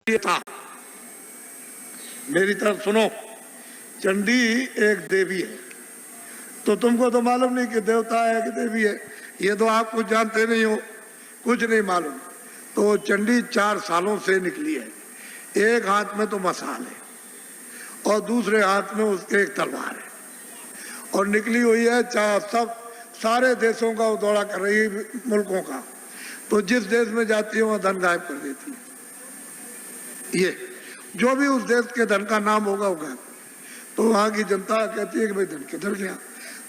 ये था, मेरी तरफ सुनो। चंडी एक देवी है, तो तुमको तो मालूम नहीं कि देवता है कि देवी है, ये तो आप कुछ जानते नहीं हो, कुछ नहीं मालूम। तो चंडी 4 सालों से निकली है। एक हाथ में तो मसाल है और दूसरे हाथ में उसके एक तलवार है, और निकली हुई है सारे देशों का दौरा कर रही है, मुल्कों का। तो जिस देश में जाती है वहाँ धन गायब कर देती है। ये जो भी उस देश के धन का नाम होगा वो गायब। तो वहाँ की जनता कहती है कि भाई धन किधर गया।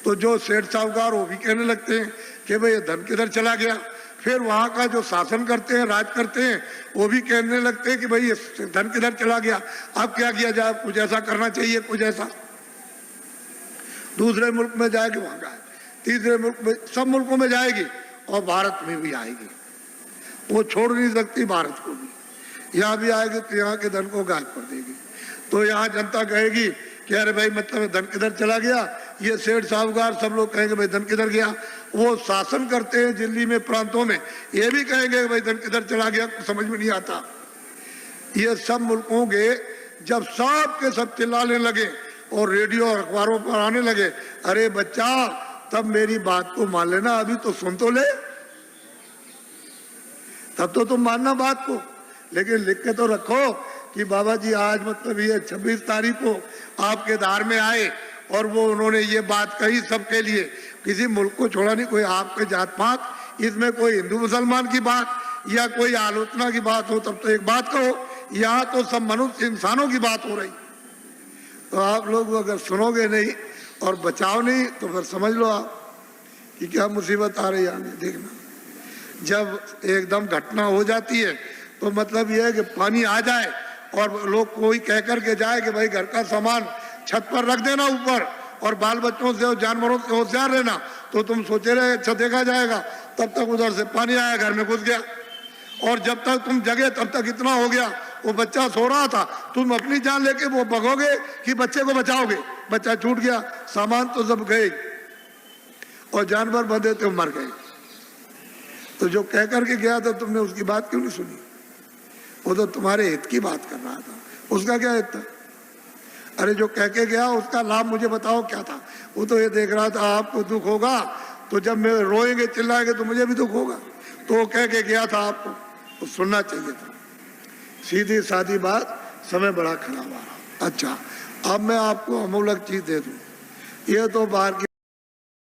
तो जो सेठ साहूकार वो भी कहने लगते हैं कि भाई ये धन किधर चला गया। फिर वहाँ का जो शासन करते हैं, राज करते हैं, वो भी कहने लगते हैं कि भाई ये धन किधर चला गया, अब क्या किया जाए, कुछ ऐसा करना चाहिए, कुछ ऐसा। दूसरे मुल्क में जाएगी वहाँ गायब, तीसरे मुल्क में, सब मुल्कों में जाएगी और भारत में भी आएगी। वो छोड़ नहीं सकती भारत को भी। यहाँ भी आएगी तो यहाँ के धन को गायब कर देगी। तो यहाँ जनता कहेगी कि अरे भाई मतलब धन किधर चला गया। ये सेठ साहूकार सब लोग कहेंगे भाई धन किधर गया। वो शासन करते हैं दिल्ली में, प्रांतों में, ये भी कहेंगे भाई धन किधर चला गया, समझ में नहीं आता। ये सब मुल्कों के जब सब के सब चिल्लाने लगे और रेडियो और अखबारों पर आने लगे, अरे बच्चा तब मेरी बात को मान लेना, अभी तो सुन तो ले, तब तो तुम मानना बात को। लेकिन लिख के तो रखो कि बाबा जी आज मतलब ये 26 तारीख को आपके धार में आए और वो उन्होंने ये बात कही सबके लिए, किसी मुल्क को छोड़ा नहीं, कोई आपके जात पात, इसमें कोई हिंदू मुसलमान की बात या कोई आलोचना की बात हो तब तो एक बात कहो। यहाँ तो सब मनुष्य इंसानों की बात हो रही। तो आप लोग अगर सुनोगे नहीं और बचाओ नहीं तो फिर समझ लो आप कि क्या मुसीबत आ रही है आगे। देखना जब एकदम घटना हो जाती है तो मतलब यह है कि पानी आ जाए और लोग कोई कह कर के जाए कि भाई घर का सामान छत पर रख देना ऊपर और बाल बच्चों से और जानवरों से होशियार रहना, तो तुम सोचे रहे अच्छा देखा जाएगा, तब तक उधर से पानी आया, घर में घुस गया। और जब तक तुम जगे तब तक इतना हो गया, वो बच्चा सो रहा था, तुम अपनी जान लेके वो भगोगे कि बच्चे को बचाओगे। बच्चा छूट गया, सामान तो सब गए और जानवर बंधे थे मर गए। तो जो कह करके गया था तुमने उसकी बात क्यों नहीं सुनी? वो तो तुम्हारे हित की बात कर रहा था, उसका क्या हित था? अरे जो कह के गया उसका लाभ मुझे बताओ क्या था? वो तो ये देख रहा था आपको दुख होगा तो जब मैं रोएंगे चिल्लाएंगे तो मुझे भी दुख होगा, तो वो कह के गया था आपको, तो सुनना चाहिए था। सीधी सादी बात, समय बड़ा खराब आ रहा। अच्छा अब मैं आपको अमूलक चीज दे दूं, ये तो बाहर की